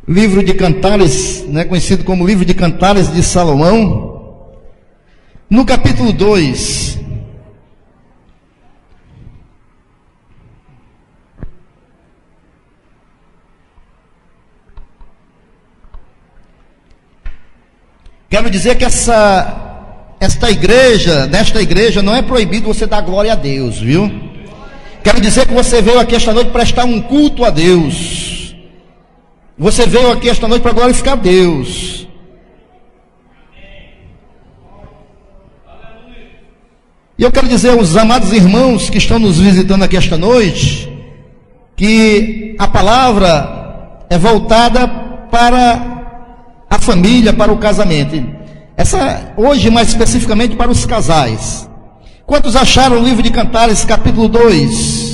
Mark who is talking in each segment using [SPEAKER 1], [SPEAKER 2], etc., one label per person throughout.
[SPEAKER 1] livro de Cantares, né, conhecido como livro de Cantares de Salomão, no capítulo 2. Quero dizer que nesta igreja não é proibido você dar glória a Deus, viu? Quero dizer que você veio aqui esta noite prestar um culto a Deus. Você veio aqui esta noite para glorificar a Deus. E eu quero dizer aos amados irmãos que estão nos visitando aqui esta noite, que a palavra é voltada para a família, para o casamento. Hoje, mais especificamente, para os casais. Quantos acharam o livro de Cantares, capítulo 2?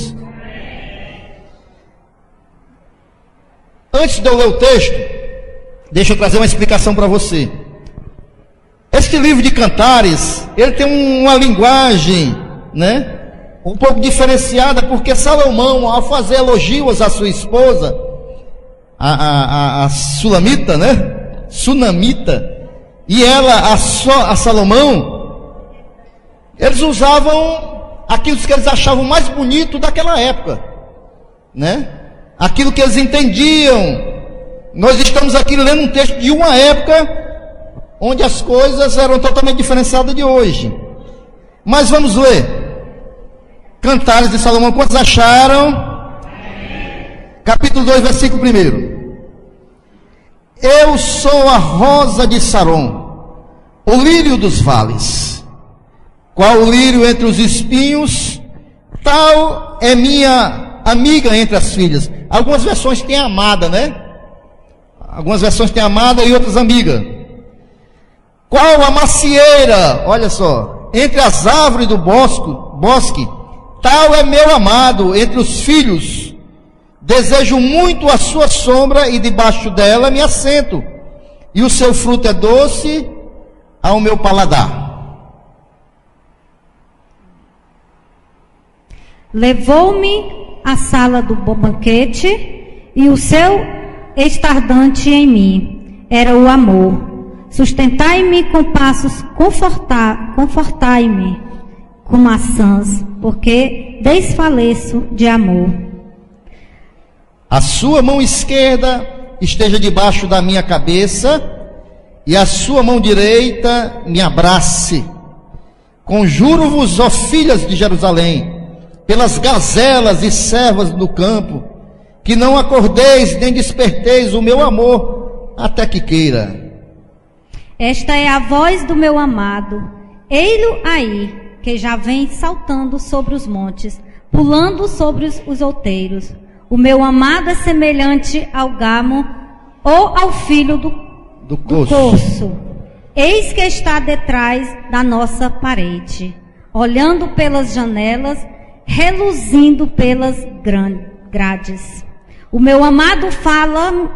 [SPEAKER 1] Antes de eu ler o texto, deixa eu trazer uma explicação para você. Este livro de Cantares, ele tem uma linguagem, né, um pouco diferenciada, porque Salomão, ao fazer elogios à sua esposa, a Sulamita, né, Sunamita, e ela, a Salomão, eles usavam aquilo que eles achavam mais bonito daquela época, né? Aquilo que eles entendiam. Nós estamos aqui lendo um texto de uma época onde as coisas eram totalmente diferenciadas de hoje. Mas vamos ler Cantares de Salomão. Quantos acharam? Capítulo 2, versículo 1. Eu sou a rosa de Saron, o lírio dos vales. Qual o lírio entre os espinhos, tal é minha amiga entre as filhas. Algumas versões têm amada, né? Algumas versões têm amada e outras amiga. Qual a macieira, olha só, entre as árvores do bosque, tal é meu amado entre os filhos. Desejo muito a sua sombra e debaixo dela me assento. E o seu fruto é doce ao meu paladar.
[SPEAKER 2] Levou-me à sala do banquete, e o seu estardante em mim era o amor. Sustentai-me com passos, confortai-me com maçãs, porque desfaleço de amor.
[SPEAKER 1] A sua mão esquerda esteja debaixo da minha cabeça, e a sua mão direita me abrace. Conjuro-vos, ó filhas de Jerusalém, pelas gazelas e servas do campo, que não acordeis nem desperteis o meu amor até que queira.
[SPEAKER 2] Esta é a voz do meu amado, ei-lo aí, que já vem saltando sobre os montes, pulando sobre os outeiros. O meu amado é semelhante ao gamo ou ao filho do corço. Eis que está detrás da nossa parede, olhando pelas janelas, reluzindo pelas grades. O meu amado fala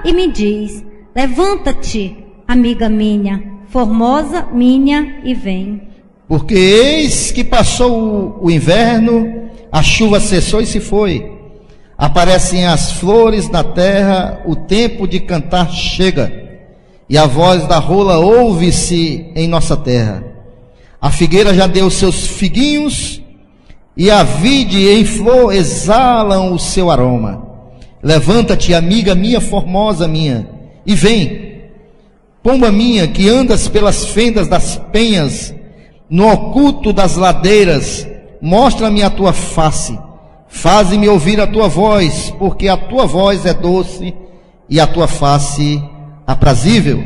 [SPEAKER 2] e me diz: levanta-te, amiga minha, formosa minha, e vem.
[SPEAKER 1] Porque eis que passou o inverno, a chuva cessou e se foi. Aparecem as flores na terra, o tempo de cantar chega, e a voz da rola ouve-se em nossa terra. A figueira já deu seus figuinhos, e a vide em flor exalam o seu aroma. Levanta-te, amiga minha, formosa minha, e vem. Pomba minha, que andas pelas fendas das penhas, no oculto das ladeiras, mostra-me a tua face. Faze-me ouvir a tua voz, porque a tua voz é doce e a tua face aprazível.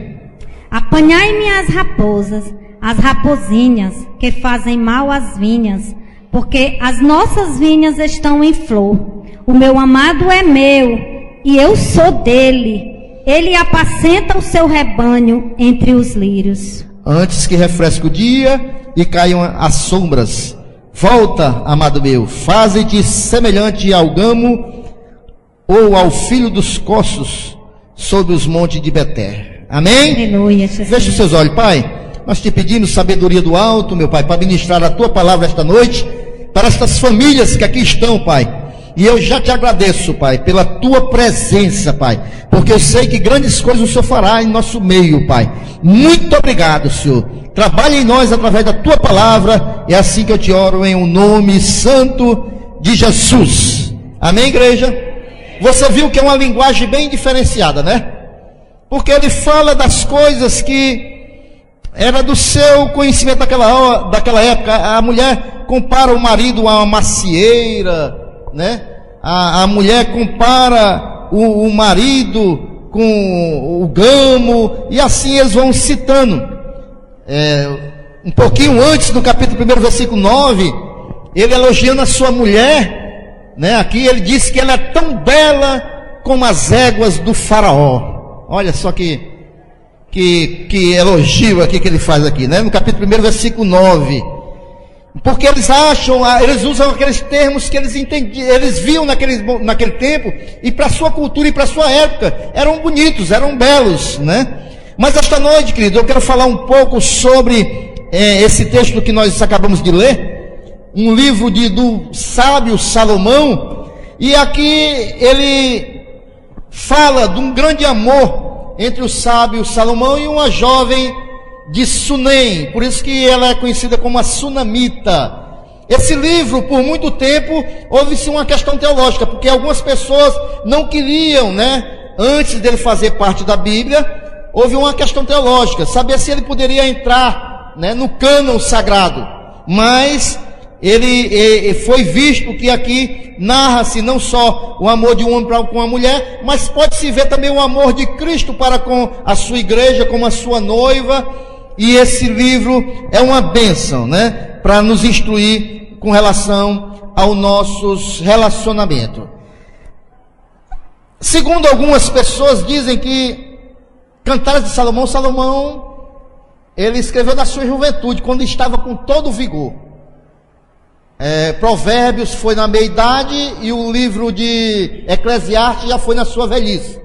[SPEAKER 2] Apanhai-me as raposas, as raposinhas, que fazem mal às vinhas, porque as nossas vinhas estão em flor. O meu amado é meu, e eu sou dele. Ele apacenta o seu rebanho entre os lírios.
[SPEAKER 1] Antes que refresque o dia e caiam as sombras, volta, amado meu, faze-te semelhante ao gamo ou ao filho dos corços sobre os montes de Beté. Amém?
[SPEAKER 2] Aleluia, Jesus.
[SPEAKER 1] Feche os seus olhos, Pai. Nós te pedimos sabedoria do alto, meu Pai, para ministrar a tua palavra esta noite, para estas famílias que aqui estão, Pai. E eu já te agradeço, Pai, pela tua presença, Pai, porque eu sei que grandes coisas o Senhor fará em nosso meio, Pai. Muito obrigado, Senhor. Trabalhe em nós através da tua palavra. É assim que eu te oro em um nome santo de Jesus. Amém, igreja? Você viu que é uma linguagem bem diferenciada, né? Porque ele fala das coisas que era do seu conhecimento daquela época. A mulher compara o marido a uma macieira, né? A mulher compara o marido com o gamo, e assim eles vão citando. Um pouquinho antes, no capítulo 1, versículo 9, ele elogiando a sua mulher, né? Aqui ele diz que ela é tão bela como as éguas do faraó. Olha só que elogio aqui que ele faz aqui, né? No capítulo 1, versículo 9. Porque eles acham, eles usam aqueles termos que eles entendiam, eles viam naquele tempo, e para sua cultura e para sua época, eram bonitos, eram belos, né? Mas esta noite, querido, eu quero falar um pouco sobre esse texto que nós acabamos de ler, um livro do sábio Salomão, e aqui ele fala de um grande amor entre o sábio Salomão e uma jovem de Sunem, por isso que ela é conhecida como a Sunamita. Esse livro, por muito tempo, houve-se uma questão teológica, porque algumas pessoas não queriam, né, antes dele fazer parte da Bíblia, houve uma questão teológica, saber se ele poderia entrar, né, no cânon sagrado. Mas ele foi visto que aqui narra-se não só o amor de um homem para com a mulher, mas pode-se ver também o amor de Cristo para com a sua igreja, como a sua noiva. E esse livro é uma bênção, né, para nos instruir com relação ao nossos relacionamentos. Segundo algumas pessoas, dizem que Cantares de Salomão, ele escreveu na sua juventude, quando estava com todo o vigor. Provérbios foi na meia-idade, e o livro de Eclesiastes já foi na sua velhice.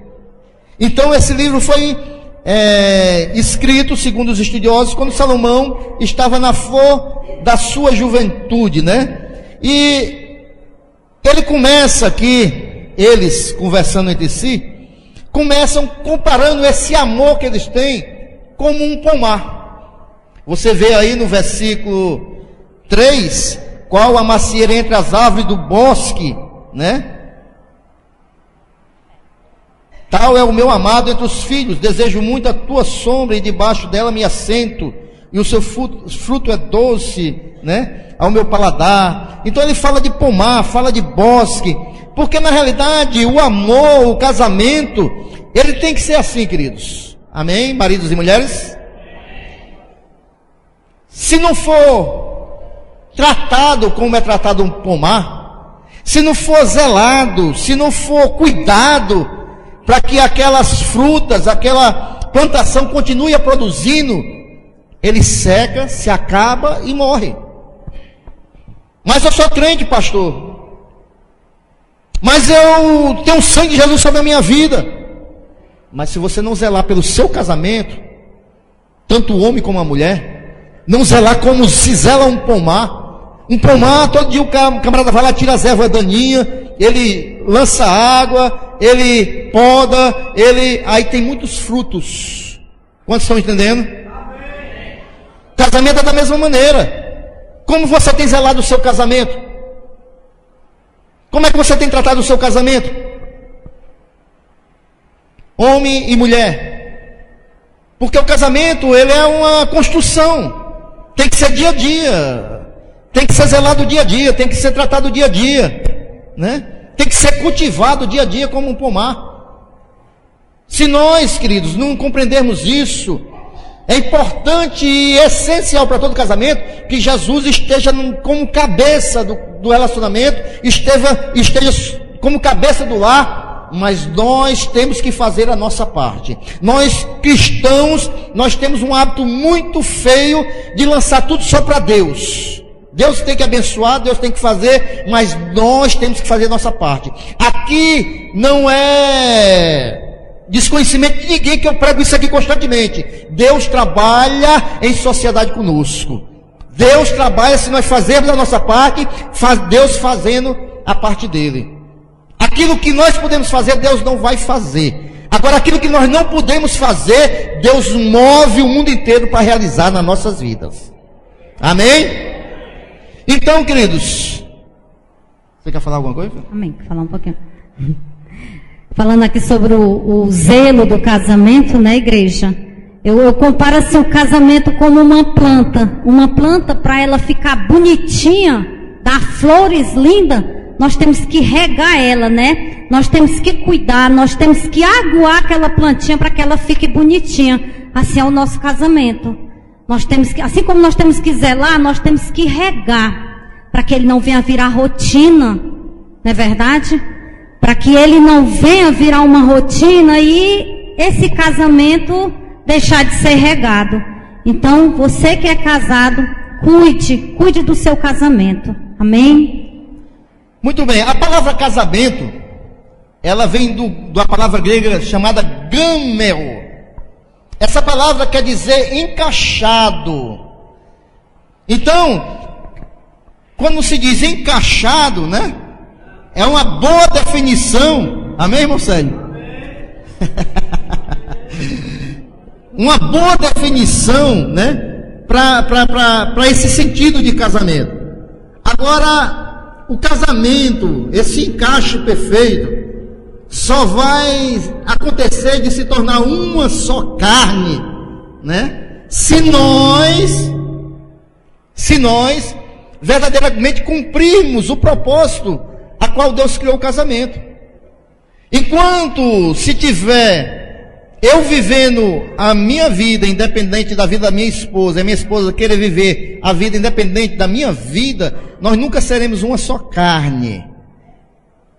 [SPEAKER 1] Então esse livro foi escrito, segundo os estudiosos, quando Salomão estava na flor da sua juventude, né? E ele começa aqui, eles conversando entre si, começam comparando esse amor que eles têm como um pomar. Você vê aí no versículo 3, qual a macieira entre as árvores do bosque, né? Tal é o meu amado entre os filhos, desejo muito a tua sombra, e debaixo dela me assento, e o seu fruto é doce, né, ao meu paladar. Então ele fala de pomar, fala de bosque, porque na realidade o amor, o casamento, ele tem que ser assim, queridos. Amém, maridos e mulheres? Se não for tratado como é tratado um pomar, se não for zelado, se não for cuidado para que aquelas frutas, aquela plantação continue a produzindo, ele seca, se acaba e morre. Mas eu sou crente, pastor, mas eu tenho o sangue de Jesus sobre a minha vida. Mas se você não zelar pelo seu casamento, tanto o homem como a mulher, não zelar como se zela um pomar, todo dia o camarada vai lá, tira as ervas daninhas, ele lança água, ele poda, aí tem muitos frutos. Quantos estão entendendo? Amém. Casamento é da mesma maneira. Como você tem zelado o seu casamento? Como é que você tem tratado o seu casamento? Homem e mulher. Porque o casamento, ele é uma construção. Tem que ser dia a dia. Tem que ser zelado dia a dia, tem que ser tratado dia a dia, né? Tem que ser cultivado dia a dia como um pomar. Se nós, queridos, não compreendermos isso, é importante e essencial para todo casamento que Jesus esteja como cabeça do relacionamento, esteja como cabeça do lar, mas nós temos que fazer a nossa parte. Nós cristãos, nós temos um hábito muito feio de lançar tudo só para Deus. Deus tem que abençoar, Deus tem que fazer, mas nós temos que fazer a nossa parte. Aqui não é desconhecimento de ninguém que eu prego isso aqui constantemente. Deus trabalha em sociedade conosco. Deus trabalha se nós fazermos a nossa parte, Deus fazendo a parte dele. Aquilo que nós podemos fazer, Deus não vai fazer. Agora, aquilo que nós não podemos fazer, Deus move o mundo inteiro para realizar nas nossas vidas. Amém? Então, queridos, você quer falar alguma coisa?
[SPEAKER 2] Amém, vou falar um pouquinho. Falando aqui sobre o zelo do casamento, né, igreja? Eu comparo assim o casamento como uma planta para ela ficar bonitinha, dar flores lindas, nós temos que regar ela, né? Nós temos que cuidar, nós temos que aguar aquela plantinha para que ela fique bonitinha. Assim é o nosso casamento. Nós temos que, assim como nós temos que zelar, nós temos que regar, para que ele não venha virar rotina, não é verdade? Para que ele não venha virar uma rotina e esse casamento deixar de ser regado. Então, você que é casado, cuide do seu casamento. Amém?
[SPEAKER 1] Muito bem, a palavra casamento, ela vem da palavra grega chamada gameo. Essa palavra quer dizer encaixado. Então, quando se diz encaixado, né? É uma boa definição. Amém, irmão Célio? Uma boa definição, né? Para esse sentido de casamento. Agora, o casamento, esse encaixe perfeito, só vai acontecer de se tornar uma só carne, né? Se nós verdadeiramente cumprirmos o propósito a qual Deus criou o casamento. Enquanto se tiver eu vivendo a minha vida independente da vida da minha esposa, e a minha esposa querer viver a vida independente da minha vida, nós nunca seremos uma só carne.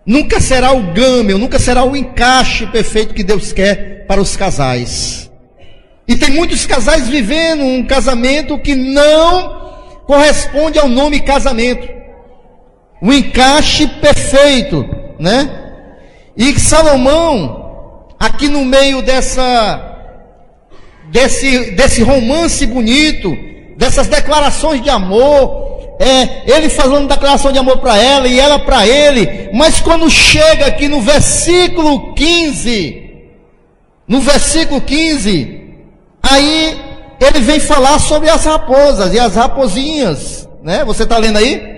[SPEAKER 1] Nunca será o gâmeo, nunca será o encaixe perfeito que Deus quer para os casais. E tem muitos casais vivendo um casamento que não corresponde ao nome casamento. O encaixe perfeito, né? E Salomão, aqui no meio desse romance bonito, dessas declarações de amor, ele falando declaração de amor para ela e ela para ele, mas quando chega aqui no versículo 15, aí ele vem falar sobre as raposas e as raposinhas, né? Você está lendo aí?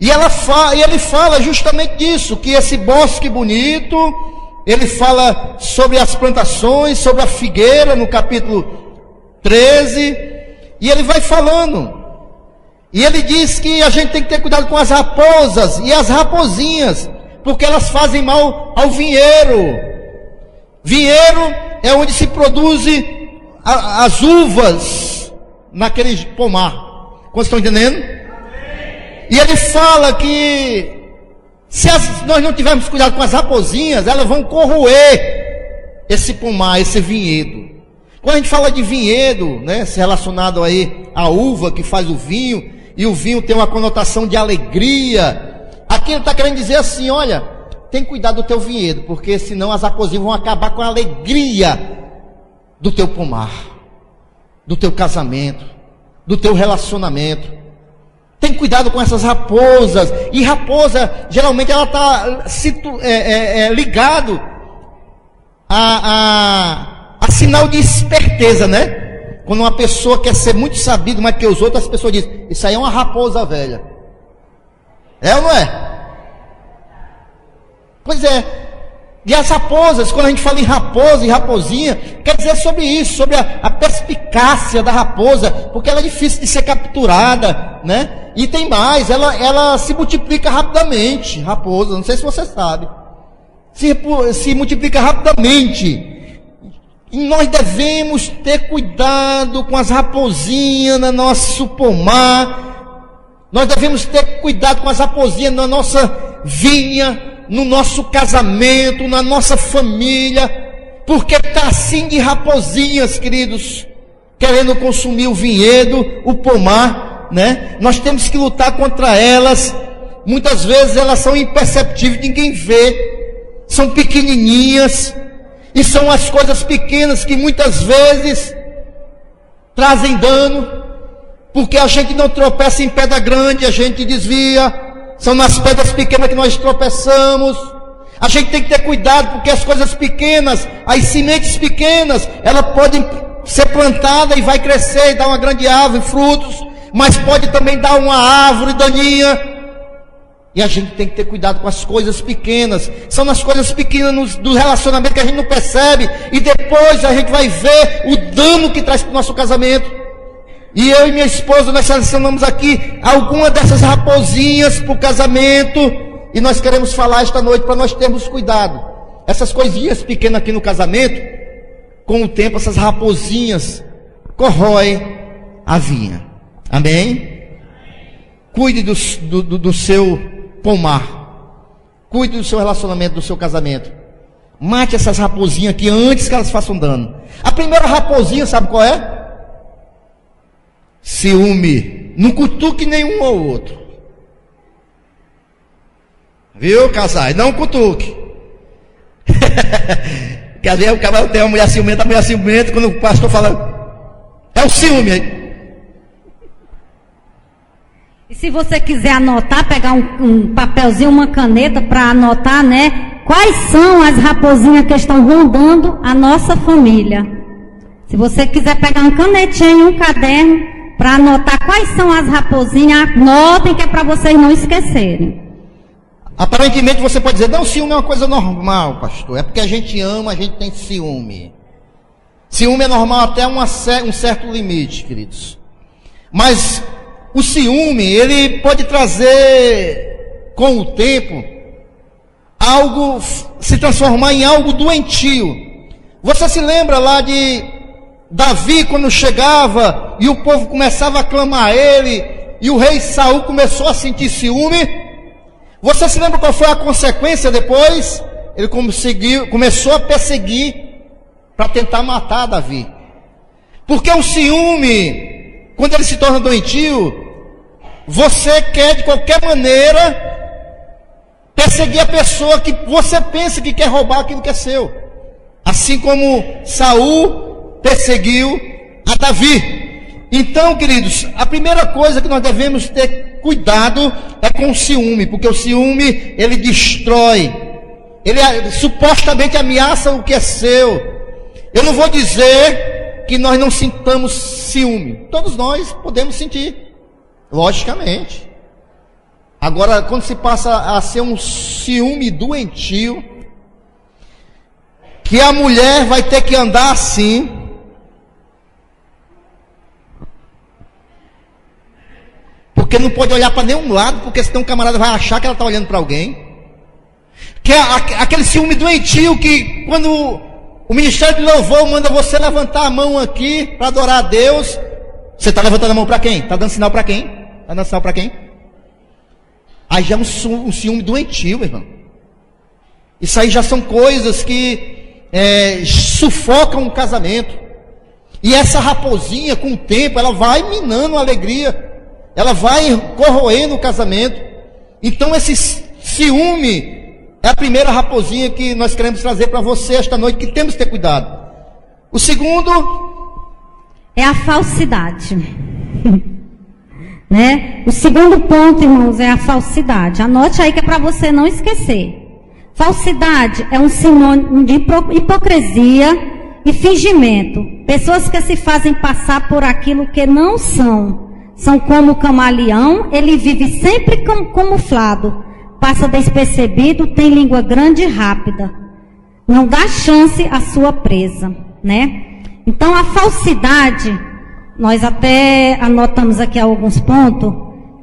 [SPEAKER 1] E ele fala justamente disso, que esse bosque bonito, ele fala sobre as plantações, sobre a figueira no capítulo 13, e ele vai falando, e ele diz que a gente tem que ter cuidado com as raposas e as raposinhas, porque elas fazem mal ao vinheiro. Vinheiro é onde se produzem as uvas naquele pomar. Quantos estão entendendo? E ele fala que se nós não tivermos cuidado com as raposinhas, elas vão corroer esse pomar, esse vinhedo. Quando a gente fala de vinhedo, né, se relacionado aí à uva que faz o vinho, e o vinho tem uma conotação de alegria, aqui ele está querendo dizer assim: olha, tem cuidado do teu vinhedo, porque senão as raposinhas vão acabar com a alegria do teu pomar, do teu casamento, do teu relacionamento. Tem cuidado com essas raposas. E raposa, geralmente ela está ligado a sinal de esperteza, né? Quando uma pessoa quer ser muito sabida mais que os outros, as pessoas dizem: isso aí é uma raposa velha. É ou não é? Pois é. E as raposas, quando a gente fala em raposa e raposinha, quer dizer sobre isso, sobre a perspicácia da raposa, porque ela é difícil de ser capturada, né? E tem mais, ela se multiplica rapidamente, raposa, não sei se você sabe, se multiplica rapidamente. E nós devemos ter cuidado com as raposinhas no nosso pomar, nós devemos ter cuidado com as raposinhas na nossa vinha, no nosso casamento, na nossa família, porque está assim de raposinhas, queridos, querendo consumir o vinhedo, o pomar, né? Nós temos que lutar contra elas. Muitas vezes elas são imperceptíveis, ninguém vê, são pequenininhas, e são as coisas pequenas que muitas vezes trazem dano, porque a gente não tropeça em pedra grande, a gente desvia, são nas pedras pequenas que nós tropeçamos. A gente tem que ter cuidado, porque as coisas pequenas, as sementes pequenas, elas podem ser plantadas e vai crescer e dar uma grande árvore, frutos, mas pode também dar uma árvore daninha. E a gente tem que ter cuidado com as coisas pequenas. São nas coisas pequenas do relacionamento que a gente não percebe, e depois a gente vai ver o dano que traz para o nosso casamento. E eu e minha esposa, nós selecionamos aqui algumas dessas raposinhas para o casamento, e nós queremos falar esta noite para nós termos cuidado. Essas coisinhas pequenas aqui no casamento, com o tempo essas raposinhas corroem a vinha. Amém? Cuide do seu pomar. Cuide do seu relacionamento, do seu casamento. Mate essas raposinhas aqui antes que elas façam dano. A primeira raposinha, sabe qual é? Ciúme. Não cutuque nenhum ao outro. Viu, casais? Não cutuque. Quer dizer, o cara tem uma mulher ciumenta, quando o pastor fala, é o ciúme aí.
[SPEAKER 2] E se você quiser anotar, pegar um papelzinho, uma caneta para anotar, né? Quais são as raposinhas que estão rondando a nossa família? Se você quiser pegar uma canetinha e um caderno para anotar quais são as raposinhas, anotem que é para vocês não esquecerem.
[SPEAKER 1] Aparentemente você pode dizer, não, ciúme é uma coisa normal, pastor. É porque a gente ama, a gente tem ciúme. Ciúme é normal até um certo limite, queridos. Mas o ciúme, ele pode trazer, com o tempo, algo, se transformar em algo doentio. Você se lembra lá de Davi, quando chegava e o povo começava a clamar a ele, e o rei Saul começou a sentir ciúme? Você se lembra qual foi a consequência depois? Ele começou a perseguir para tentar matar Davi. Porque o ciúme, quando ele se torna doentio, você quer de qualquer maneira perseguir a pessoa que você pensa que quer roubar aquilo que é seu. Assim como Saul perseguiu a Davi. Então, queridos, a primeira coisa que nós devemos ter cuidado é com o ciúme, porque o ciúme, ele destrói, ele supostamente ameaça o que é seu. Eu não vou dizer que nós não sintamos ciúme, todos nós podemos sentir, logicamente. Agora, quando se passa a ser um ciúme doentio, que a mulher vai ter que andar assim, porque não pode olhar para nenhum lado, porque senão um camarada vai achar que ela está olhando para alguém. Que é aquele ciúme doentio que quando o Ministério de Louvor manda você levantar a mão aqui para adorar a Deus, você está levantando a mão para quem? Está dando sinal para quem? Está dando sinal para quem? Aí já é um ciúme doentio, meu irmão. Isso aí já são coisas que sufocam o casamento. E essa raposinha, com o tempo, ela vai minando a alegria, ela vai corroendo o casamento. Então esse ciúme é a primeira raposinha que nós queremos trazer para você esta noite, que temos que ter cuidado. O segundo
[SPEAKER 2] é a falsidade. Né? O segundo ponto, irmãos, é a falsidade. Anote aí que é para você não esquecer. Falsidade é um sinônimo de hipocrisia e fingimento. Pessoas que se fazem passar por aquilo que não são. São como o camaleão, ele vive sempre camuflado, passa despercebido, tem língua grande e rápida. Não dá chance à sua presa, né? Então a falsidade, nós até anotamos aqui alguns pontos,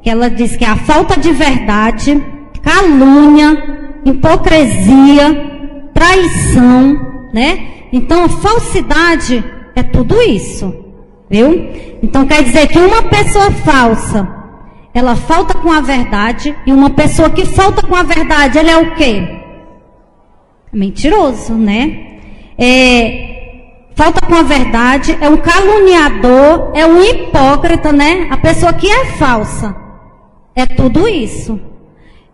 [SPEAKER 2] que ela diz que é a falta de verdade, calúnia, hipocrisia, traição, né? Então a falsidade é tudo isso, viu? Então quer dizer que uma pessoa falsa, ela falta com a verdade, e uma pessoa que falta com a verdade, ela é o quê? Mentiroso, né? Falta com a verdade, é um caluniador, é um hipócrita, né? A pessoa que é falsa, é tudo isso.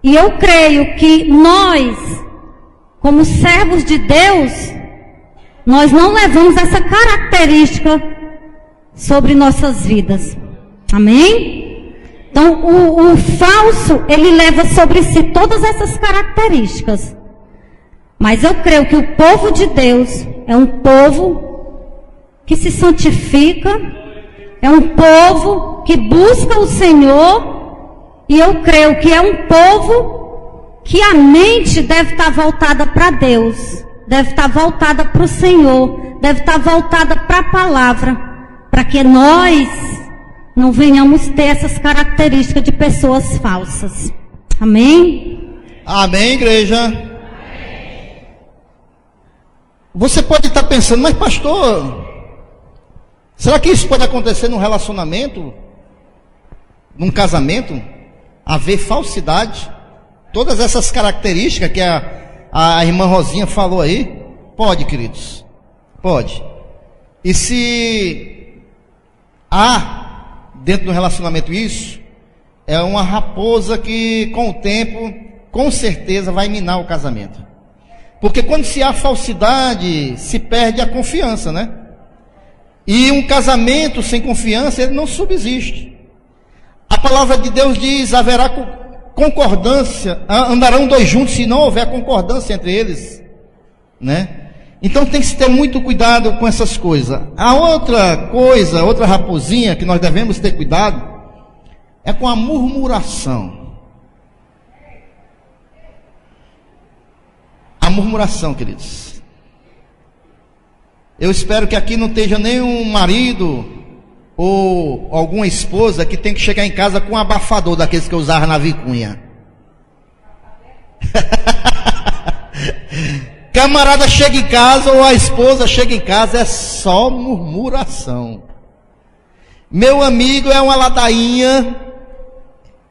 [SPEAKER 2] E eu creio que nós, como servos de Deus, nós não levamos essa característica sobre nossas vidas. Amém? Então, o falso, ele leva sobre si todas essas características. Mas eu creio que o povo de Deus é um povo que se santifica, é um povo que busca o Senhor, e eu creio que é um povo que a mente deve estar voltada para Deus, deve estar voltada para o Senhor, deve estar voltada para a palavra, para que nós não venhamos ter essas características de pessoas falsas. Amém?
[SPEAKER 1] Amém, igreja? Você pode estar pensando, mas pastor, será que isso pode acontecer num relacionamento? Num casamento? Haver falsidade? Todas essas características que a irmã Rosinha falou aí? Pode, queridos. Pode. E se há dentro do relacionamento isso, é uma raposa que com o tempo, com certeza vai minar o casamento. Porque quando se há falsidade, se perde a confiança, né? E um casamento sem confiança, ele não subsiste. A palavra de Deus diz, haverá concordância, andarão dois juntos se não houver concordância entre eles, né? Então tem que se ter muito cuidado com essas coisas. A outra coisa, outra raposinha que nós devemos ter cuidado, é com a murmuração. A murmuração, queridos. Eu espero que aqui não esteja nenhum marido ou alguma esposa que tem que chegar em casa com um abafador daqueles que eu usava na vicunha. Camarada chega em casa ou a esposa chega em casa, é só murmuração. Meu amigo, é uma ladainha,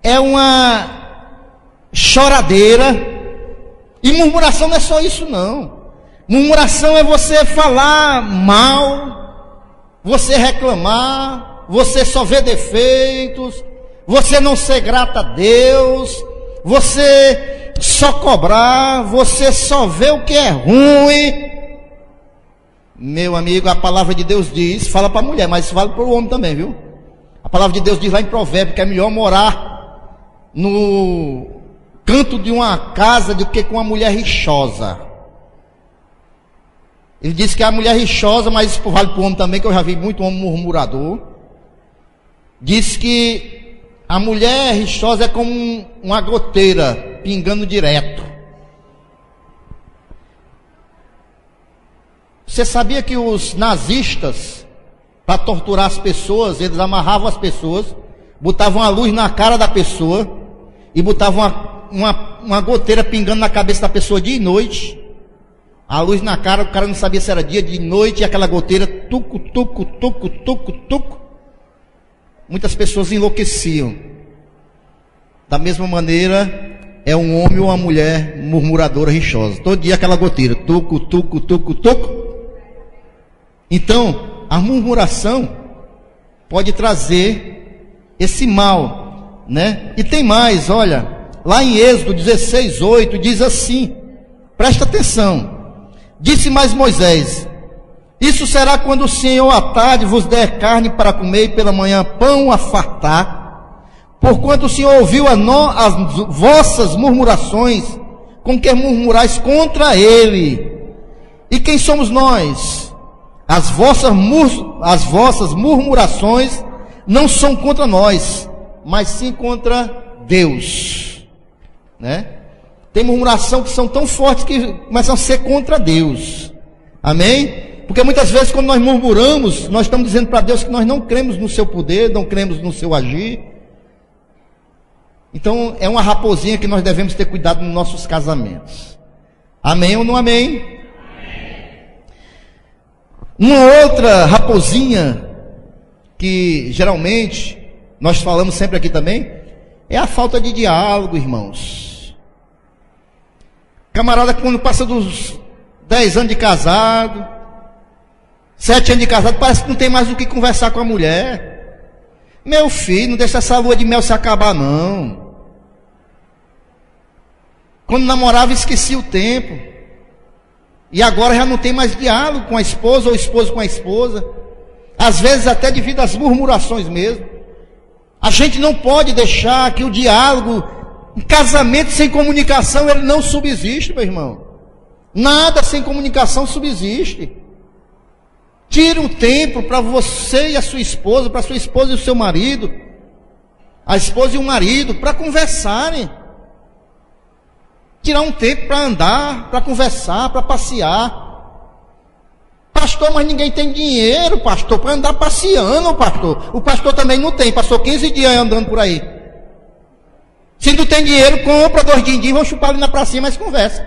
[SPEAKER 1] é uma choradeira. E murmuração não é só isso não. Murmuração é você falar mal, você reclamar, você só ver defeitos, você não ser grato a Deus, você só cobrar, você só ver o que é ruim. Meu amigo, a palavra de Deus diz, fala para a mulher, mas isso vale para o homem também, viu? A palavra de Deus diz lá em Provérbios que é melhor morar no canto de uma casa do que com uma mulher rixosa. Ele diz que a mulher rixosa, mas isso vale para o homem também, que eu já vi muito homem murmurador. Diz que a mulher rixosa é como uma goteira pingando direto. Você sabia que os nazistas, para torturar as pessoas, eles amarravam as pessoas, botavam a luz na cara da pessoa e botavam uma goteira pingando na cabeça da pessoa dia e noite, a luz na cara, o cara não sabia se era dia, de noite, e aquela goteira, tuco, tuco, tuco, tuco, tuco. Muitas pessoas enlouqueciam. Da mesma maneira, é um homem ou uma mulher murmuradora, rixosa. Todo dia aquela goteira, tuco, tuco, tuco, tuco. Então, a murmuração pode trazer esse mal, né? E tem mais, olha. Lá em Êxodo 16:8 diz assim, presta atenção, disse mais Moisés, isso será quando o Senhor à tarde vos der carne para comer e pela manhã pão a fartar, porquanto o Senhor ouviu as vossas murmurações, com que murmurais contra ele. E quem somos nós? As vossas murmurações não são contra nós, mas sim contra Deus. Né? Tem murmuração que são tão fortes que começam a ser contra Deus. Amém? Porque muitas vezes quando nós murmuramos, nós estamos dizendo para Deus que nós não cremos no seu poder, não cremos no seu agir. Então é uma raposinha que nós devemos ter cuidado nos nossos casamentos. Amém ou não amém? Uma outra raposinha que geralmente nós falamos sempre aqui também é a falta de diálogo, irmãos. Camarada, quando passa dos 10 anos de casado, 7 anos de casado, parece que não tem mais o que conversar com a mulher. Meu filho, não deixa essa lua de mel se acabar não. Quando namorava, esquecia o tempo. E agora já não tem mais diálogo com a esposa ou esposo com a esposa. Às vezes até devido às murmurações mesmo. A gente não pode deixar que o diálogo, um casamento sem comunicação, ele não subsiste, meu irmão. Nada sem comunicação subsiste. Tire um tempo para você e a sua esposa, para a sua esposa e o seu marido, a esposa e o marido, para conversarem. Tirar um tempo para andar, para conversar, para passear. Pastor, mas ninguém tem dinheiro, pastor, para andar passeando, pastor. O pastor também não tem, passou 15 dias andando por aí. Se não tem dinheiro, compra 2 din-din, vão chupar ali na pracinha, mas conversa.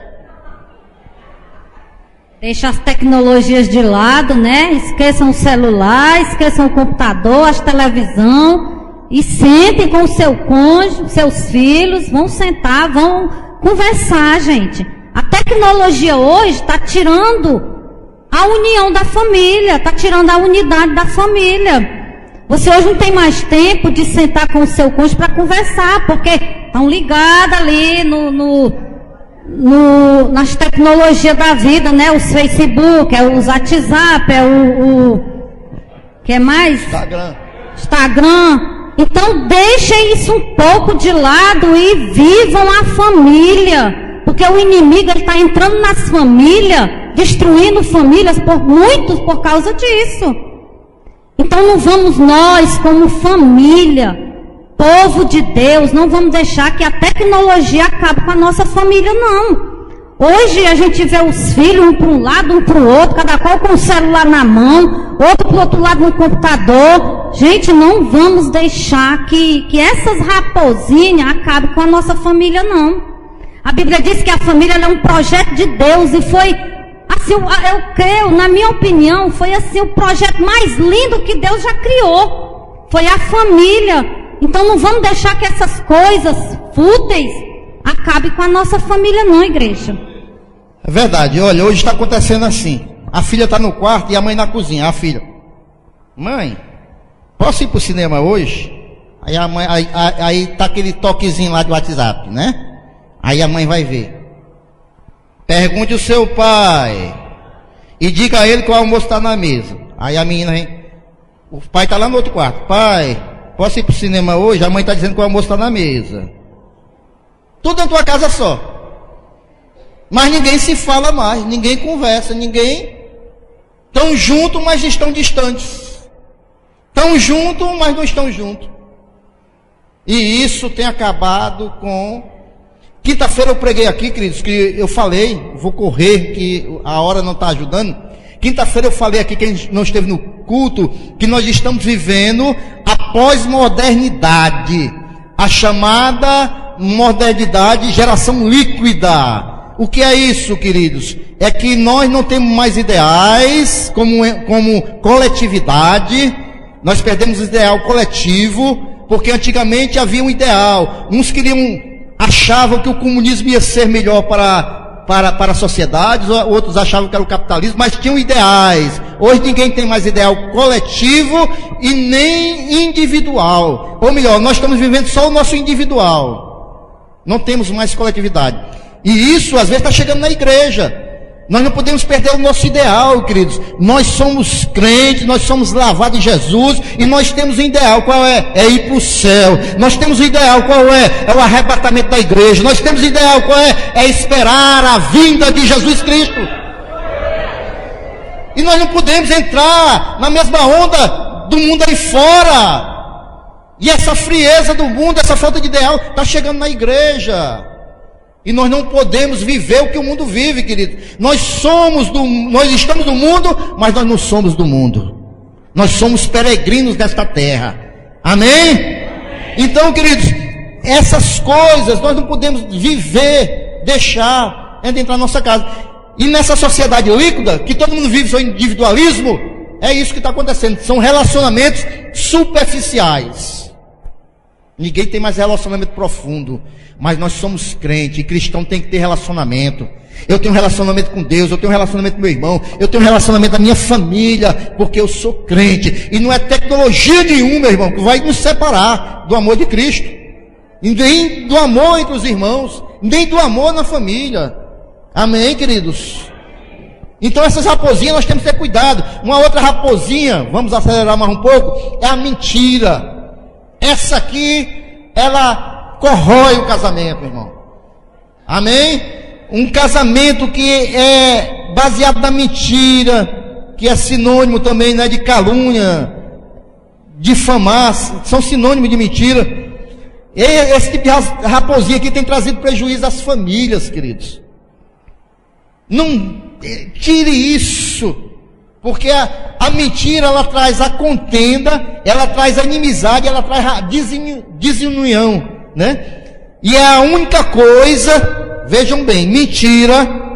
[SPEAKER 2] Deixa as tecnologias de lado, né? Esqueçam o celular, esqueçam o computador, as televisão, e sentem com o seu cônjuge, seus filhos, vão sentar, vão conversar, gente. A tecnologia hoje está tirando a união da família, está tirando a unidade da família. Você hoje não tem mais tempo de sentar com o seu cônjuge para conversar, porque estão ligados ali nas tecnologias da vida, né? Os Facebook, os WhatsApp, que é mais? Instagram. Então deixem isso um pouco de lado e vivam a família, porque o inimigo está entrando nas famílias, destruindo famílias por causa disso. Então não vamos nós, como família, povo de Deus, não vamos deixar que a tecnologia acabe com a nossa família, não. Hoje a gente vê os filhos, um para um lado, um para o outro, cada qual com o celular na mão, outro para o outro lado no computador. Gente, não vamos deixar que essas raposinhas acabem com a nossa família, não. A Bíblia diz que a família é um projeto de Deus e foi, assim, eu creio, na minha opinião, foi assim o projeto mais lindo que Deus já criou. Foi a família. Então não vamos deixar que essas coisas fúteis acabem com a nossa família, não, igreja.
[SPEAKER 1] É verdade. Olha, hoje está acontecendo assim. A filha está no quarto e a mãe na cozinha. A filha: mãe, posso ir para o cinema hoje? Aí a mãe, aí tá aquele toquezinho lá de WhatsApp, né? Aí a mãe vai ver. Pergunte o seu pai e diga a ele que o almoço está na mesa. Aí a menina vem, o pai está lá no outro quarto: pai, posso ir para o cinema hoje? A mãe está dizendo que o almoço está na mesa. Tudo na tua casa só. Mas ninguém se fala mais, ninguém conversa, ninguém. Estão juntos, mas estão distantes. Estão juntos, mas não estão juntos. E isso tem acabado com... Quinta-feira eu preguei aqui, queridos, que eu falei, vou correr, que a hora não está ajudando. Quinta-feira eu falei aqui, quem não esteve no culto, que nós estamos vivendo a pós-modernidade, a chamada modernidade, geração líquida. O que é isso, queridos? É que nós não temos mais ideais como coletividade, nós perdemos o ideal coletivo, porque antigamente havia um ideal. Uns achavam que o comunismo ia ser melhor para a sociedade, outros achavam que era o capitalismo, mas tinham ideais. Hoje ninguém tem mais ideal coletivo e nem individual. Ou melhor, nós estamos vivendo só o nosso individual. Não temos mais coletividade. E isso às vezes está chegando na igreja. Nós não podemos perder o nosso ideal, queridos. Nós somos crentes, nós somos lavados em Jesus e nós temos um ideal. Qual é? É ir para o céu. Nós temos um ideal. Qual é? É o arrebatamento da igreja. Nós temos um ideal. Qual é? É esperar a vinda de Jesus Cristo. E nós não podemos entrar na mesma onda do mundo aí fora. E essa frieza do mundo, essa falta de ideal está chegando na igreja. E nós não podemos viver o que o mundo vive, querido. Nós estamos no mundo, mas nós não somos do mundo. Nós somos peregrinos desta terra. Amém? Então, queridos, essas coisas nós não podemos viver, deixar entrar na nossa casa. E nessa sociedade líquida, que todo mundo vive seu individualismo, é isso que está acontecendo. São relacionamentos superficiais. Ninguém tem mais relacionamento profundo. Mas nós somos crentes, e cristão tem que ter relacionamento. Eu tenho um relacionamento com Deus, eu tenho um relacionamento com meu irmão, eu tenho um relacionamento com a minha família, porque eu sou crente. E não é tecnologia nenhuma, meu irmão, que vai nos separar do amor de Cristo. E nem do amor entre os irmãos, nem do amor na família. Amém, queridos? Então essas raposinhas nós temos que ter cuidado. Uma outra raposinha, vamos acelerar mais um pouco, é a mentira. É essa aqui, ela corrói o casamento, irmão. Amém? Um casamento que é baseado na mentira, que é sinônimo também, né, de calúnia, difamar, são sinônimos de mentira. E esse tipo de raposinha aqui tem trazido prejuízo às famílias, queridos. Não tire isso, porque a mentira, ela traz a contenda, ela traz a inimizade, ela traz a desunião, né? E é a única coisa, vejam bem, mentira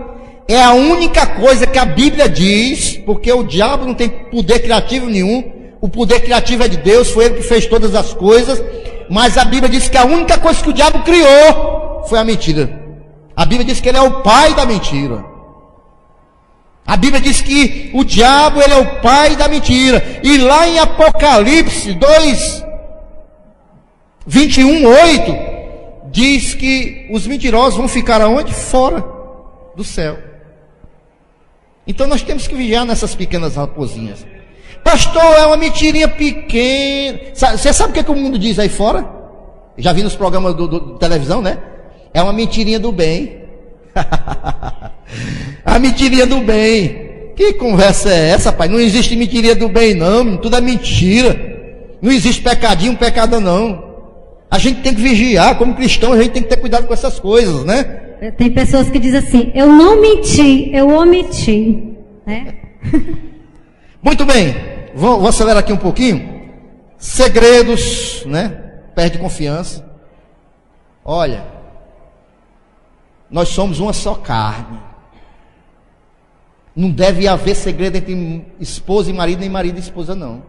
[SPEAKER 1] é a única coisa que a Bíblia diz, porque o diabo não tem poder criativo nenhum, o poder criativo é de Deus, foi Ele que fez todas as coisas, mas a Bíblia diz que a única coisa que o diabo criou foi a mentira. A Bíblia diz que ele é o pai da mentira. A Bíblia diz que o diabo, ele é o pai da mentira. E lá em Apocalipse 2, 21:8, diz que os mentirosos vão ficar aonde? Fora do céu. Então nós temos que vigiar nessas pequenas raposinhas. Pastor, é uma mentirinha pequena. Você sabe o que o mundo diz aí fora? Já vi nos programas de televisão, né? É uma mentirinha do bem. A mentirinha do bem. Que conversa é essa, pai? Não existe mentirinha do bem, não. Tudo é mentira. Não existe pecadinho, pecado, não. A gente tem que vigiar. Como cristão, a gente tem que ter cuidado com essas coisas, né?
[SPEAKER 2] Tem pessoas que dizem assim: eu não menti, eu omiti, né?
[SPEAKER 1] Muito bem, vou acelerar aqui um pouquinho. Segredos, né? Perde confiança. Olha, nós somos uma só carne. Não deve haver segredo entre esposa e marido, nem marido e esposa, não.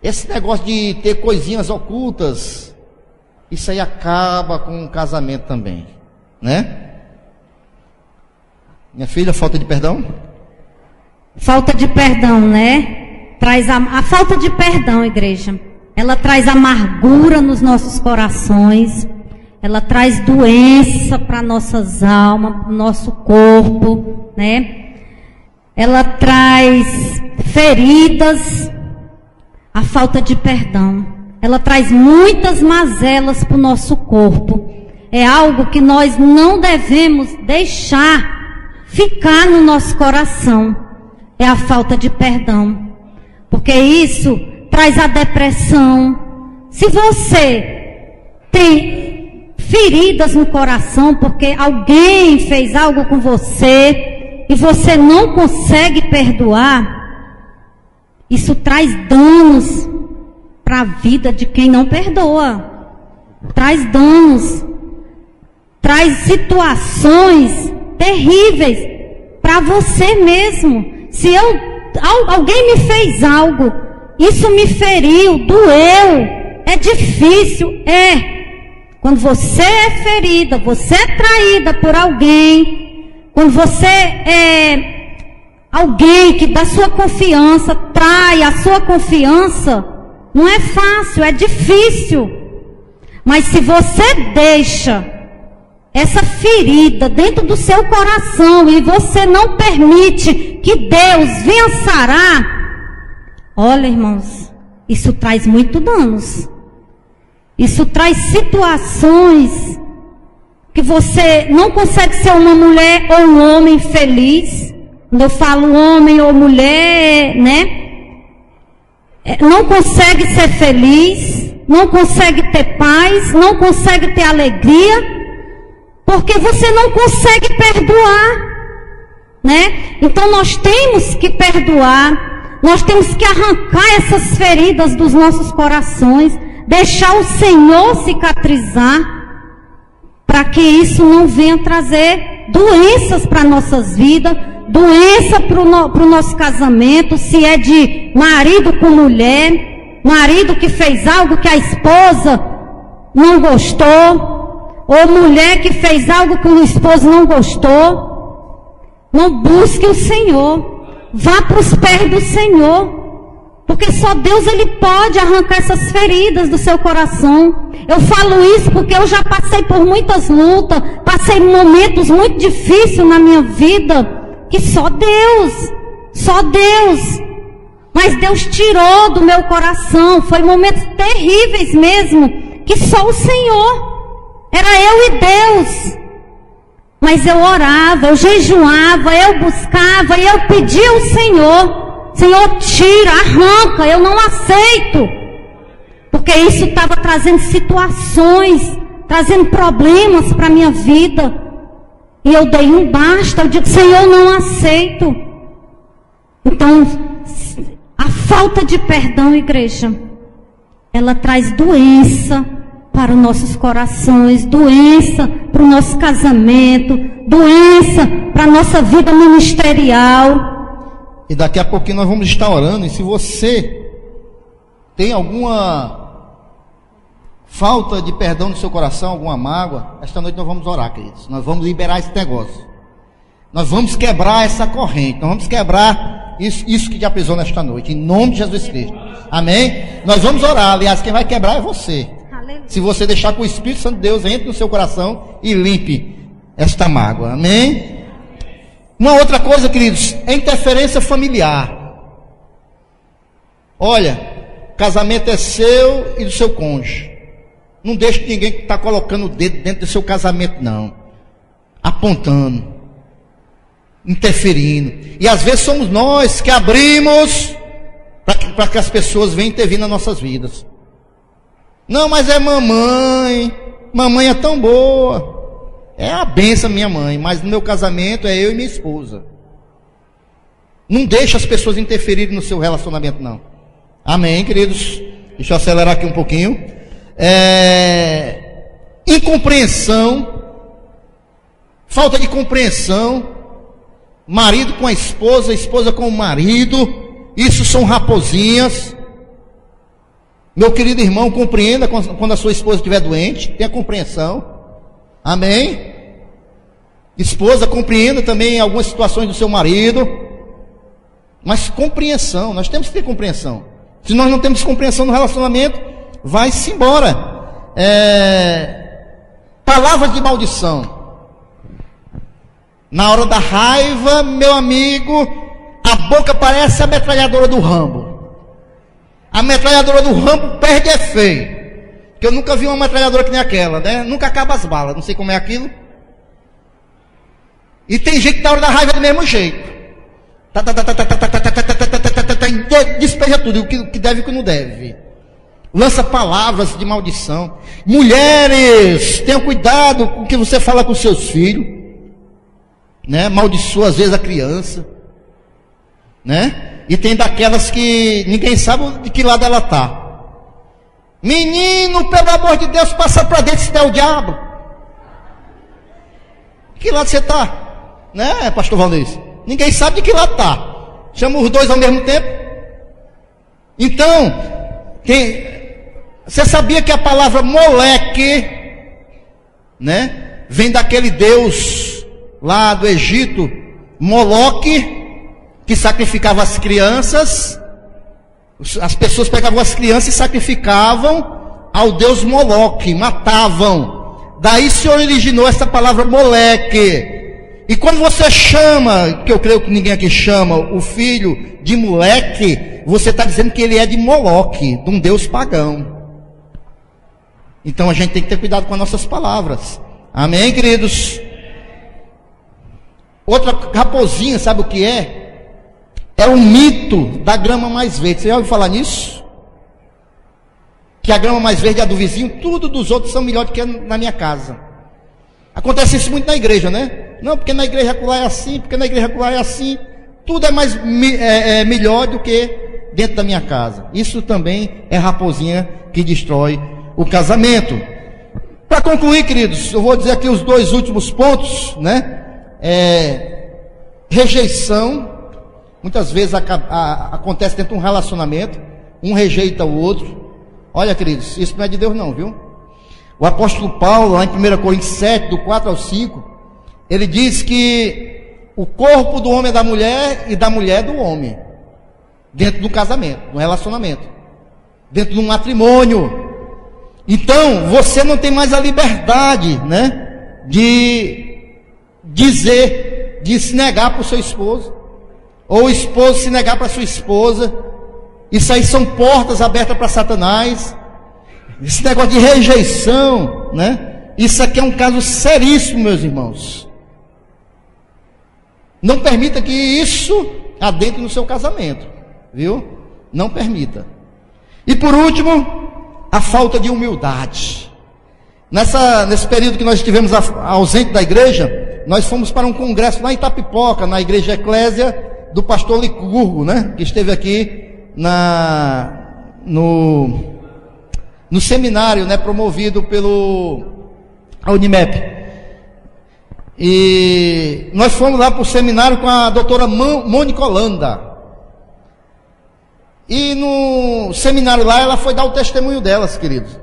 [SPEAKER 1] Esse negócio de ter coisinhas ocultas, isso aí acaba com o casamento também, né? Minha filha, falta de perdão?
[SPEAKER 2] Falta de perdão, né? Traz a falta de perdão, igreja. Ela traz amargura nos nossos corações. Ela traz doença para nossas almas, para o nosso corpo, né? Ela traz feridas. A falta de perdão. Ela traz muitas mazelas para o nosso corpo. É algo que nós não devemos deixar ficar no nosso coração. É a falta de perdão. Porque isso traz a depressão. Se você tem feridas no coração porque alguém fez algo com você e você não consegue perdoar, isso traz danos para a vida de quem não perdoa. Traz danos. Traz situações terríveis para você mesmo. Se alguém me fez algo, isso me feriu, doeu, é difícil, Quando você é ferida, você é traída por alguém, quando você é alguém que dá sua confiança, trai a sua confiança, não é fácil, é difícil. Mas se você deixa essa ferida dentro do seu coração e você não permite que Deus venha sarar, olha, irmãos, isso traz muito danos. Isso traz situações que você não consegue ser uma mulher ou um homem feliz. Quando eu falo homem ou mulher, né? Não consegue ser feliz, não consegue ter paz, não consegue ter alegria, porque você não consegue perdoar, né? Então nós temos que perdoar, nós temos que arrancar essas feridas dos nossos corações, deixar o Senhor cicatrizar, para que isso não venha trazer doenças para nossas vidas, doença para o nosso casamento, se é de marido com mulher, marido que fez algo que a esposa não gostou, ou mulher que fez algo que o esposo não gostou. Não busque o Senhor, vá para os pés do Senhor, porque só Deus, Ele pode arrancar essas feridas do seu coração. Eu falo isso porque eu já passei por muitas lutas, passei momentos muito difíceis na minha vida, que só Deus. Mas Deus tirou do meu coração. Foi momentos terríveis mesmo, que só o Senhor. Era eu e Deus. Mas eu orava, eu jejuava, eu buscava e eu pedia ao Senhor: Senhor, tira, arranca, eu não aceito. Porque isso estava trazendo situações, trazendo problemas para a minha vida. E eu dei um basta, eu digo: Senhor, não aceito. Então, a falta de perdão, igreja, ela traz doença para os nossos corações, doença para o nosso casamento, doença para a nossa vida ministerial.
[SPEAKER 1] E daqui a pouquinho nós vamos estar orando, e se você tem alguma falta de perdão no seu coração, alguma mágoa, esta noite nós vamos orar, queridos. Nós vamos liberar esse negócio. Nós vamos quebrar essa corrente, nós vamos quebrar isso que já pisou nesta noite, em nome de Jesus Cristo. Amém? Nós vamos orar, aliás, quem vai quebrar é você. Se você deixar que o Espírito Santo de Deus entre no seu coração e limpe esta mágoa. Amém? Uma outra coisa, queridos, é interferência familiar. Olha, casamento é seu e do seu cônjuge. Não deixe ninguém que está colocando o dedo dentro do seu casamento, não. Apontando, interferindo. E às vezes somos nós que abrimos para que as pessoas venham intervir nas nossas vidas. Não, mas é mamãe. Mamãe é tão boa. É a bênção minha mãe, mas no meu casamento é eu e minha esposa. Não deixe as pessoas interferirem no seu relacionamento, não. Amém, queridos? Deixa eu acelerar aqui um pouquinho. Incompreensão, falta de compreensão, marido com a esposa com o marido, isso são raposinhas. Meu querido irmão, compreenda quando a sua esposa estiver doente, tenha compreensão. Amém? Esposa, compreenda também algumas situações do seu marido, mas compreensão, nós temos que ter compreensão. Se nós não temos compreensão no relacionamento, vai-se embora. Palavras de maldição. Na hora da raiva, meu amigo, a boca parece a metralhadora do Rambo. A metralhadora do Rambo perde efeito. Que eu nunca vi uma metralhadora que nem aquela, né? Nunca acaba as balas, não sei como é aquilo. E tem gente que na hora da raiva é do mesmo jeito. Despeja tudo, o que deve e o que não deve. Lança palavras de maldição. Mulheres, tenham cuidado com o que você fala com seus filhos, né? Amaldiçoa às vezes a criança, né? E tem daquelas que ninguém sabe de que lado ela está. Menino, pelo amor de Deus, passa para dentro se der o diabo. Que lado você está? Né, pastor Valdez? Ninguém sabe de que lado está. Chama os dois ao mesmo tempo. Então, você sabia que a palavra moleque, né, vem daquele deus lá do Egito, Moloque, que sacrificava as crianças. As pessoas pegavam as crianças e sacrificavam ao deus Moloque, matavam. Daí se originou essa palavra moleque. E quando você chama, que eu creio que ninguém aqui chama, o filho de moleque, você está dizendo que ele é de Moloque, de um deus pagão. Então a gente tem que ter cuidado com as nossas palavras. Amém, queridos? Outra raposinha, sabe o que é? É o mito da grama mais verde. Você já ouviu falar nisso? Que a grama mais verde é a do vizinho, tudo dos outros são melhor do que na minha casa. Acontece isso muito na igreja, né? Não, porque na igreja acolá é assim, porque na igreja acolá é assim. Tudo é mais melhor do que dentro da minha casa. Isso também é raposinha que destrói o casamento. Para concluir, queridos, eu vou dizer aqui os dois últimos pontos, né? Rejeição. Muitas vezes acontece dentro de um relacionamento, um rejeita o outro. Olha, queridos, isso não é de Deus não, viu? O apóstolo Paulo, lá em 1 Coríntios 7, do 4 ao 5, ele diz que o corpo do homem é da mulher e da mulher é do homem, dentro do casamento, no relacionamento, dentro do matrimônio. Então, você não tem mais a liberdade, né, de dizer, de se negar para o seu esposo, ou o esposo se negar para a sua esposa, Isso aí são portas abertas para Satanás. Esse negócio de rejeição, né? Isso aqui é um caso seríssimo, meus irmãos. Não permita que isso adentre no seu casamento, viu? Não permita. E por último, a falta de humildade. Nesse período que nós estivemos ausente da igreja, nós fomos para um congresso lá em Itapipoca, na igreja Eclésia do pastor Licurgo, né? Que esteve aqui no seminário, né? Promovido pelo Unimep. E nós fomos lá para o seminário com a doutora Mônica Holanda. E no seminário lá, ela foi dar o testemunho delas, queridos.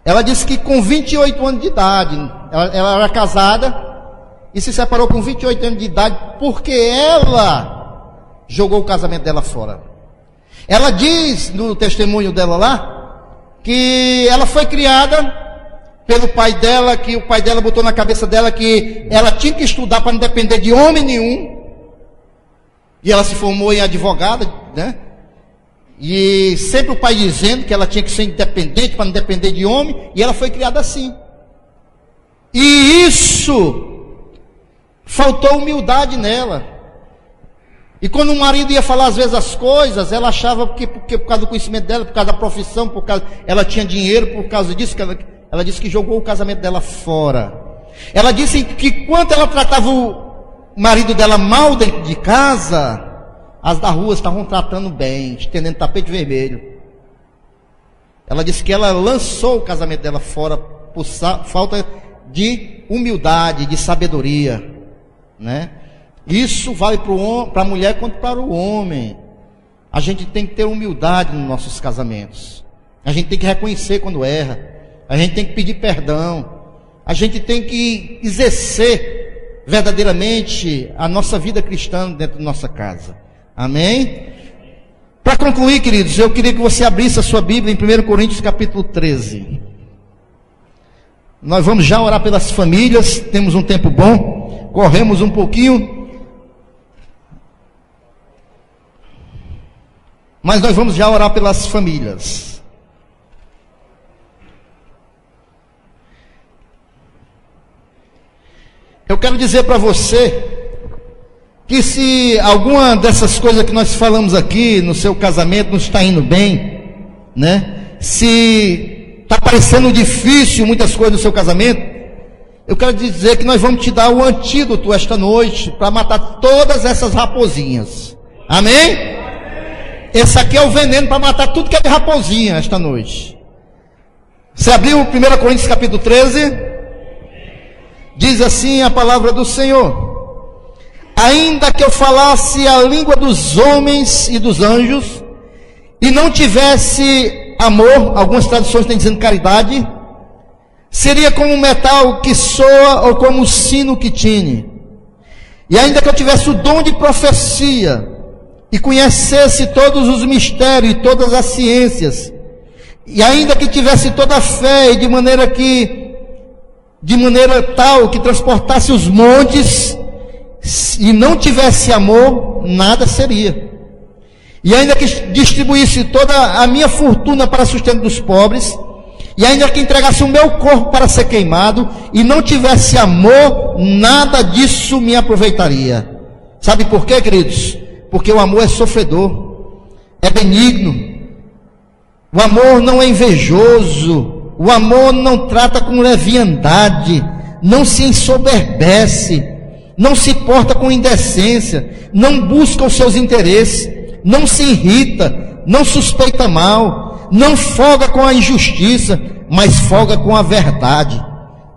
[SPEAKER 1] Ela disse que com 28 anos de idade, ela era casada e se separou com 28 anos de idade porque ela jogou o casamento dela fora. Ela diz no testemunho dela lá que ela foi criada pelo pai dela, que o pai dela botou na cabeça dela que ela tinha que estudar para não depender de homem nenhum. E ela se formou em advogada, né? E sempre o pai dizendo que ela tinha que ser independente para não depender de homem, e ela foi criada assim. E isso faltou humildade nela. E quando o marido ia falar às vezes as coisas, ela achava que por causa do conhecimento dela, por causa da profissão, ela tinha dinheiro, por causa disso, ela disse que jogou o casamento dela fora. Ela disse que quando ela tratava o marido dela mal dentro de casa, as da rua estavam tratando bem, estendendo tapete vermelho. Ela disse que ela lançou o casamento dela fora por falta de humildade, de sabedoria, né? Isso vale para a mulher quanto para o homem. A gente tem que ter humildade nos nossos casamentos. A gente tem que reconhecer quando erra. A gente tem que pedir perdão. A gente tem que exercer verdadeiramente a nossa vida cristã dentro da nossa casa. Amém? Para concluir, queridos, eu queria que você abrisse a sua Bíblia em 1 Coríntios capítulo 13. Nós vamos já orar pelas famílias, temos um tempo bom, corremos um pouquinho, mas nós vamos já orar pelas famílias. Eu quero dizer para você que se alguma dessas coisas que nós falamos aqui no seu casamento não está indo bem, né? Se está parecendo difícil muitas coisas no seu casamento, eu quero dizer que nós vamos te dar o antídoto esta noite para matar todas essas raposinhas. Amém? Esse aqui é o veneno para matar tudo que é de raposinha esta noite. Você abriu 1 Coríntios capítulo 13? Diz assim a palavra do Senhor: ainda que eu falasse a língua dos homens e dos anjos, e não tivesse amor, algumas traduções têm dizendo caridade, seria como um metal que soa ou como um sino que tine. E ainda que eu tivesse o dom de profecia, e conhecesse todos os mistérios e todas as ciências, e ainda que tivesse toda a fé, e de maneira tal que transportasse os montes, e não tivesse amor, nada seria. E ainda que distribuísse toda a minha fortuna para sustento dos pobres, e ainda que entregasse o meu corpo para ser queimado, e não tivesse amor, nada disso me aproveitaria. Sabe por quê, queridos? Porque o amor é sofredor, é benigno, o amor não é invejoso, o amor não trata com leviandade, não se ensoberbece, não se porta com indecência, não busca os seus interesses, não se irrita, não suspeita mal, não folga com a injustiça, mas folga com a verdade.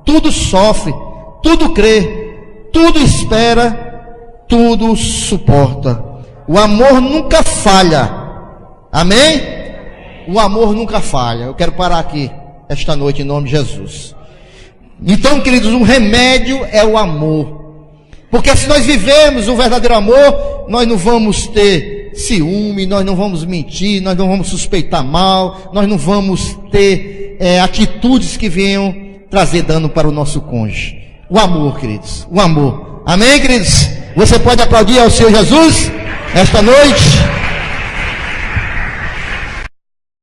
[SPEAKER 1] Tudo sofre, tudo crê, tudo espera, tudo suporta. O amor nunca falha. Amém? O amor nunca falha. Eu quero parar aqui esta noite em nome de Jesus. Então, queridos, o remédio é o amor. Porque se nós vivemos o verdadeiro amor, nós não vamos ter ciúme, nós não vamos mentir, nós não vamos suspeitar mal, nós não vamos ter atitudes que venham trazer dano para o nosso cônjuge. O amor, queridos, o amor. Amém, queridos? Você pode aplaudir ao Senhor Jesus esta noite?